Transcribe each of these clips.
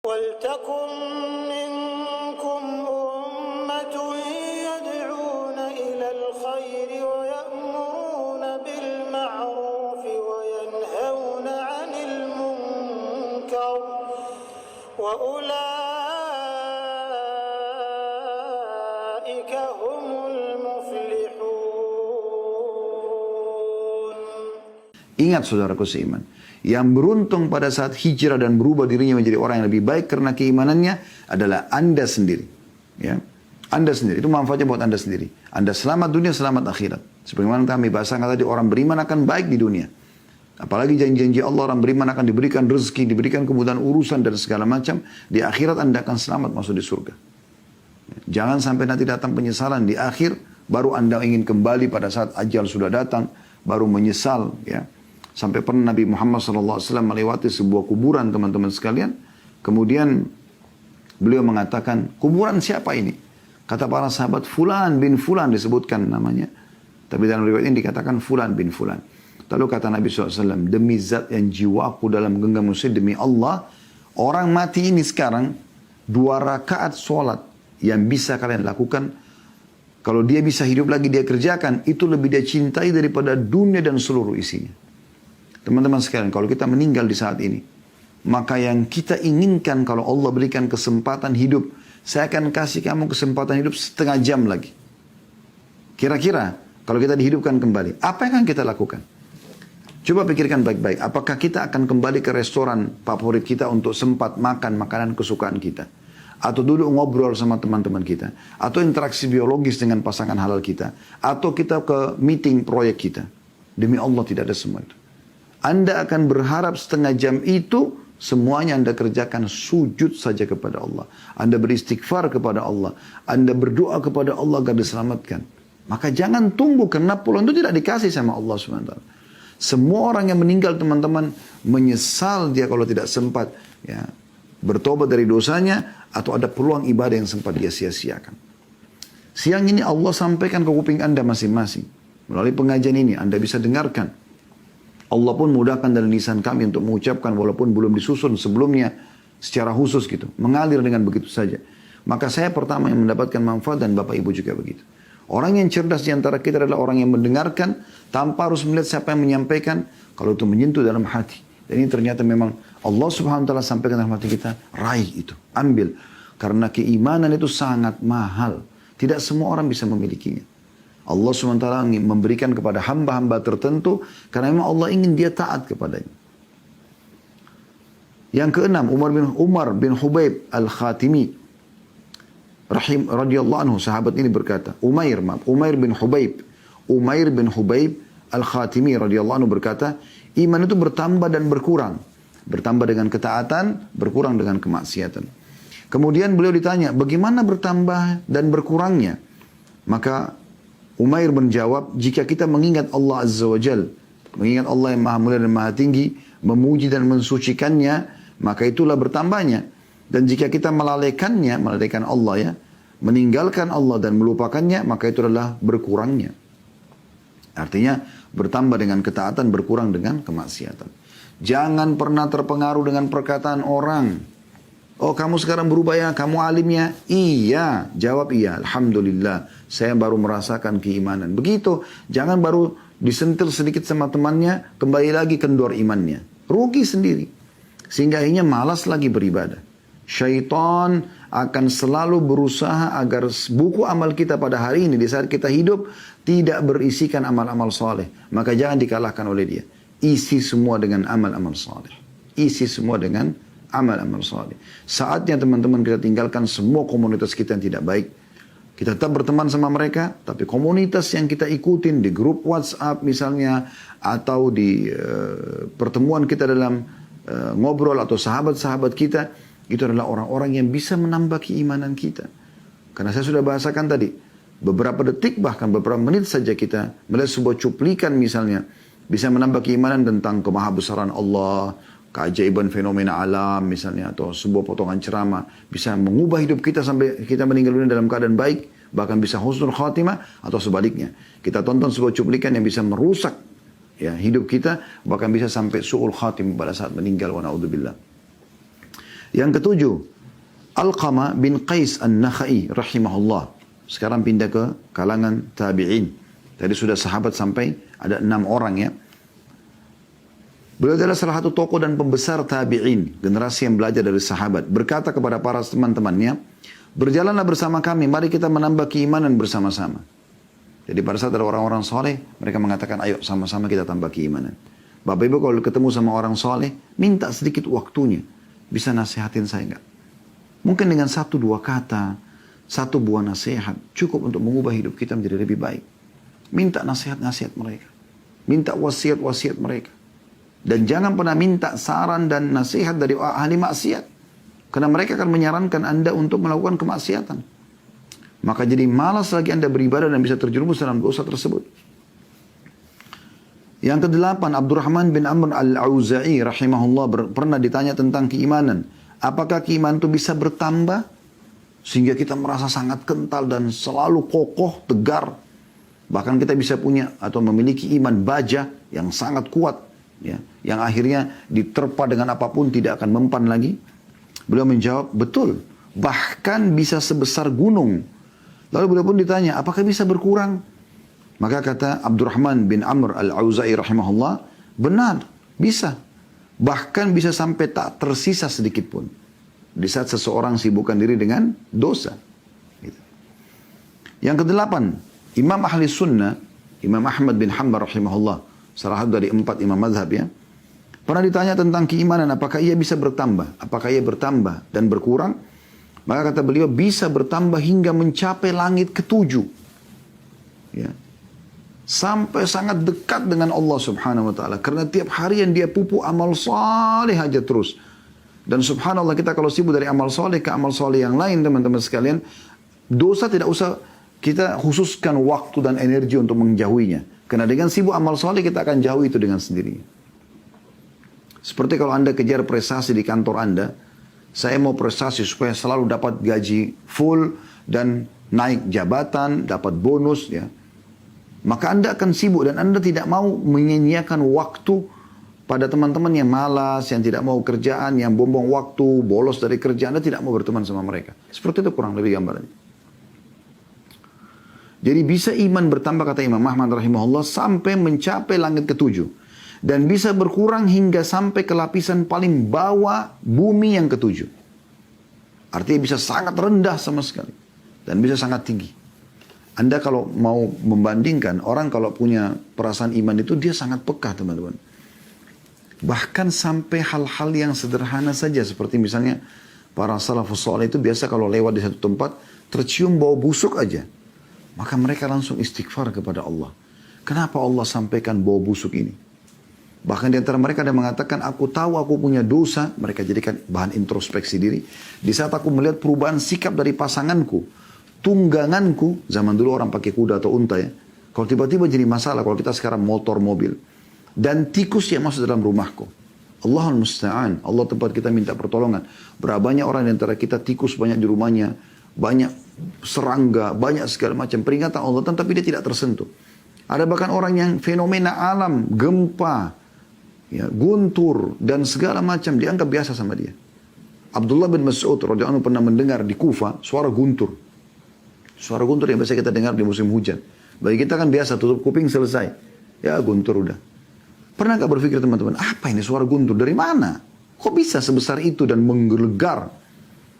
وَلْتَكُنْ مِنْكُمْ أُمَّةٌ يَدْعُونَ إِلَى الْخَيْرِ وَيَأْمُرُونَ بِالْمَعْرُوفِ وَيَنْهَوْنَ عَنِ الْمُنْكَرِ وَأُولَئِكَ هُمُ الْمُفْلِحُونَ. Ingat saudaraku seiman, yang beruntung pada saat hijrah dan berubah dirinya menjadi orang yang lebih baik karena keimanannya adalah Anda sendiri. Ya, Anda sendiri. Itu manfaatnya buat Anda sendiri. Anda selamat dunia, selamat akhirat. Sebagaimana kami bahasakan tadi, orang beriman akan baik di dunia. Apalagi janji-janji Allah, orang beriman akan diberikan rezeki, diberikan kemudahan urusan dan segala macam. Di akhirat Anda akan selamat masuk di surga. Jangan sampai nanti datang penyesalan di akhir, baru Anda ingin kembali pada saat ajal sudah datang, baru menyesal. Ya. Sampai pernah Nabi Muhammad SAW melewati sebuah kuburan, teman-teman sekalian. Kemudian beliau mengatakan, kuburan siapa ini? Kata para sahabat, Fulan bin Fulan disebutkan namanya. Tapi dalam riwayat ini dikatakan Fulan bin Fulan. Lalu kata Nabi SAW, demi zat yang jiwaku dalam genggam musik, demi Allah, orang mati ini sekarang 2 rakaat sholat yang bisa kalian lakukan. Kalau dia bisa hidup lagi, dia kerjakan. Itu lebih dia cintai daripada dunia dan seluruh isinya. Teman-teman sekalian, kalau kita meninggal di saat ini, maka yang kita inginkan kalau Allah berikan kesempatan hidup, saya akan kasih kamu kesempatan hidup setengah jam lagi. Kira-kira, kalau kita dihidupkan kembali, apa yang akan kita lakukan? Coba pikirkan baik-baik, apakah kita akan kembali ke restoran favorit kita untuk sempat makan makanan kesukaan kita? Atau duduk ngobrol sama teman-teman kita? Atau interaksi biologis dengan pasangan halal kita? Atau kita ke meeting proyek kita? Demi Allah tidak ada semua itu. Anda akan berharap setengah jam itu semuanya Anda kerjakan sujud saja kepada Allah. Anda beristighfar kepada Allah. Anda berdoa kepada Allah agar diselamatkan. Maka jangan tunggu karena pulang itu tidak dikasih sama Allah SWT. Semua orang yang meninggal teman-teman menyesal dia kalau tidak sempat ya, bertobat dari dosanya atau ada peluang ibadah yang sempat dia sia-siakan. Siang ini Allah sampaikan ke kuping Anda masing-masing. Melalui pengajian ini Anda bisa dengarkan. Allah pun mudahkan dalam lisan kami untuk mengucapkan walaupun belum disusun sebelumnya secara khusus gitu. Mengalir dengan begitu saja. Maka saya pertama yang mendapatkan manfaat dan Bapak Ibu juga begitu. Orang yang cerdas di antara kita adalah orang yang mendengarkan tanpa harus melihat siapa yang menyampaikan. Kalau itu menyentuh dalam hati. Dan ini ternyata memang Allah Subhanahu Wa Taala sampaikan dalam hati kita. Raih itu. Ambil. Karena keimanan itu sangat mahal. Tidak semua orang bisa memilikinya. Allah SWT memberikan kepada hamba-hamba tertentu karena memang Allah ingin dia taat kepadanya. Yang keenam, Umar bin Hubaib Al-Khatimi radhiyallahu anhu, sahabat ini berkata, Umair bin Hubaib Al-Khatimi radhiyallahu anhu berkata, iman itu bertambah dan berkurang. Bertambah dengan ketaatan, berkurang dengan kemaksiatan. Kemudian beliau ditanya, bagaimana bertambah dan berkurangnya? Maka Umair menjawab, jika kita mengingat Allah Azza wa Jal, mengingat Allah yang maha mulia dan maha tinggi, memuji dan mensucikannya, maka itulah bertambahnya. Dan jika kita melalaikan Allah ya, meninggalkan Allah dan melupakannya, maka itu adalah berkurangnya. Artinya, bertambah dengan ketaatan, berkurang dengan kemaksiatan. Jangan pernah terpengaruh dengan perkataan orang. Oh kamu sekarang berubah ya, kamu alim ya? Iya, jawab iya. Alhamdulillah, saya baru merasakan keimanan. Begitu, jangan baru disentil sedikit sama temannya, kembali lagi kendor imannya. Rugi sendiri. Sehingga akhirnya malas lagi beribadah. Syaitan akan selalu berusaha agar buku amal kita pada hari ini, di saat kita hidup, tidak berisikan amal-amal soleh. Maka jangan dikalahkan oleh dia. Isi semua dengan amal-amal soleh. Isi semua dengan amal-amal saleh. Saatnya teman-teman kita tinggalkan semua komunitas kita yang tidak baik. Kita tetap berteman sama mereka, tapi komunitas yang kita ikutin di grup WhatsApp misalnya, atau di pertemuan kita dalam ngobrol atau sahabat-sahabat kita, itu adalah orang-orang yang bisa menambah keimanan kita. Karena saya sudah bahasakan tadi, beberapa detik bahkan beberapa menit saja kita melihat sebuah cuplikan misalnya, bisa menambah keimanan tentang kemahabesaran Allah, keajaiban fenomena alam misalnya, atau sebuah potongan ceramah bisa mengubah hidup kita sampai kita meninggal dunia dalam keadaan baik, bahkan bisa husnul khatimah, atau sebaliknya kita tonton sebuah cuplikan yang bisa merusak ya hidup kita, bahkan bisa sampai su'ul khatimah pada saat meninggal, wa na'udzubillah. Yang ketujuh, Alqamah bin Qais An-Nakhai rahimahullah. Sekarang pindah ke kalangan tabi'in. Tadi sudah sahabat sampai ada 6 orang ya. Beliau adalah salah satu tokoh dan pembesar tabi'in, generasi yang belajar dari sahabat. Berkata kepada para teman-temannya, berjalanlah bersama kami, mari kita menambah keimanan bersama-sama. Jadi pada saat ada orang-orang soleh, mereka mengatakan, ayo sama-sama kita tambah keimanan. Bapak Ibu kalau ketemu sama orang soleh, minta sedikit waktunya. Bisa nasihatin saya enggak? Mungkin dengan 1-2 kata, 1 buah nasihat, cukup untuk mengubah hidup kita menjadi lebih baik. Minta nasihat-nasihat mereka. Minta wasiat-wasiat mereka. Dan jangan pernah minta saran dan nasihat dari ahli maksiat. Karena mereka akan menyarankan Anda untuk melakukan kemaksiatan. Maka jadi malas lagi Anda beribadah dan bisa terjerumus dalam dosa tersebut. Yang ke-8, Abdurrahman bin Amr al-Auza'i rahimahullah pernah ditanya tentang keimanan. Apakah keimanan itu bisa bertambah? Sehingga kita merasa sangat kental dan selalu kokoh, tegar. Bahkan kita bisa punya atau memiliki iman baja yang sangat kuat. Ya, yang akhirnya diterpa dengan apapun tidak akan mempan lagi. Beliau menjawab, betul. Bahkan bisa sebesar gunung. Lalu beliau pun ditanya, apakah bisa berkurang? Maka kata Abdurrahman bin Amr al-Auza'i rahimahullah, benar, bisa. Bahkan bisa sampai tak tersisa sedikit pun. Di saat seseorang sibukkan diri dengan dosa. Yang ke-8, Imam Ahli Sunnah, Imam Ahmad bin Hanbal rahimahullah, salah satu dari 4 imam mazhab ya, pernah ditanya tentang keimanan, apakah ia bisa bertambah? Apakah ia bertambah dan berkurang? Maka kata beliau, bisa bertambah hingga mencapai langit ke-7. Ya. Sampai sangat dekat dengan Allah subhanahu wa ta'ala. Karena tiap hari yang dia pupuk amal saleh aja terus. Dan subhanallah kita kalau sibuk dari amal saleh ke amal saleh yang lain teman-teman sekalian, dosa tidak usah kita khususkan waktu dan energi untuk menjauhinya. Karena dengan sibuk amal saleh kita akan jauh itu dengan sendirinya. Seperti kalau Anda kejar prestasi di kantor Anda, saya mau prestasi supaya selalu dapat gaji full dan naik jabatan, dapat bonus ya. Maka Anda akan sibuk dan Anda tidak mau menyia-nyiakan waktu pada teman-teman yang malas, yang tidak mau kerjaan, yang buang waktu, bolos dari kerja. Anda tidak mau berteman sama mereka. Seperti itu kurang lebih gambarannya. Jadi bisa iman bertambah kata Imam Ahmad rahimahullah sampai mencapai langit ke-7. Dan bisa berkurang hingga sampai ke lapisan paling bawah bumi yang ke-7. Artinya bisa sangat rendah sama sekali. Dan bisa sangat tinggi. Anda kalau mau membandingkan, orang kalau punya perasaan iman itu dia sangat peka teman-teman. Bahkan sampai hal-hal yang sederhana saja. Seperti misalnya para salafus saleh itu biasa kalau lewat di satu tempat tercium bau busuk aja. Maka mereka langsung istighfar kepada Allah. Kenapa Allah sampaikan bau busuk ini? Bahkan di antara mereka ada yang mengatakan, aku tahu aku punya dosa. Mereka jadikan bahan introspeksi diri. Di saat aku melihat perubahan sikap dari pasanganku, tungganganku, zaman dulu orang pakai kuda atau unta ya. Kalau tiba-tiba jadi masalah, kalau kita sekarang motor, mobil. Dan tikus yang masuk dalam rumahku. Allahul musta'an. Allah tempat kita minta pertolongan. Berapa banyak orang di antara kita tikus banyak di rumahnya. Banyak serangga, banyak segala macam. Peringatan Allah, tapi dia tidak tersentuh. Ada bahkan orang yang fenomena alam, gempa, ya, guntur, dan segala macam dianggap biasa sama dia. Abdullah bin Mas'ud radhiyallahu anhu pernah mendengar di Kufa suara guntur. Suara guntur yang biasa kita dengar di musim hujan. Bagi kita kan biasa, tutup kuping selesai. Ya guntur udah. Pernah gak berpikir teman-teman, apa ini suara guntur? Dari mana? Kok bisa sebesar itu dan menggelegar?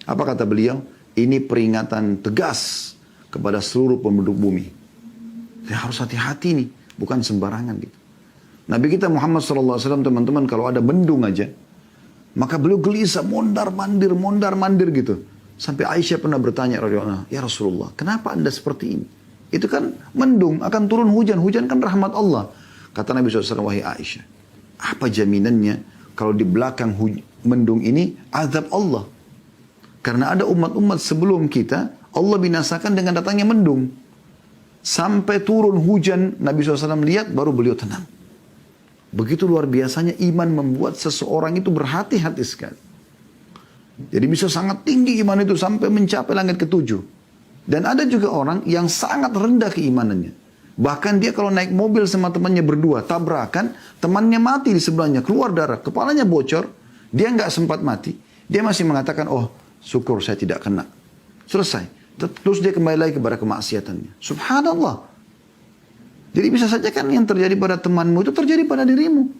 Apa kata beliau? Ini peringatan tegas kepada seluruh penduduk bumi. Ya, harus hati-hati nih, bukan sembarangan gitu. Nabi kita Muhammad SAW teman-teman kalau ada mendung aja, maka beliau gelisah, mondar-mandir gitu. Sampai Aisyah pernah bertanya, ya Rasulullah, kenapa anda seperti ini? Itu kan mendung, akan turun hujan. Hujan kan rahmat Allah. Kata Nabi SAW, wahai Aisyah, apa jaminannya kalau di belakang mendung ini azab Allah? Karena ada umat-umat sebelum kita, Allah binasakan dengan datangnya mendung. Sampai turun hujan, Nabi SAW lihat, baru beliau tenang. Begitu luar biasanya iman membuat seseorang itu berhati-hati sekali. Jadi bisa sangat tinggi iman itu sampai mencapai langit ke-7. Dan ada juga orang yang sangat rendah keimanannya. Bahkan dia kalau naik mobil sama temannya berdua, tabrakan, temannya mati di sebelahnya, keluar darah, kepalanya bocor, dia nggak sempat mati. Dia masih mengatakan, oh syukur saya tidak kena. Selesai. Terus dia kembali lagi kepada kemaksiatannya. Subhanallah. Jadi bisa saja kan yang terjadi pada temanmu itu terjadi pada dirimu.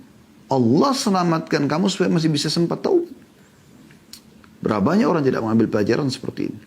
Allah selamatkan kamu supaya masih bisa sempat tahu. Berapa banyak orang tidak mengambil pelajaran seperti ini.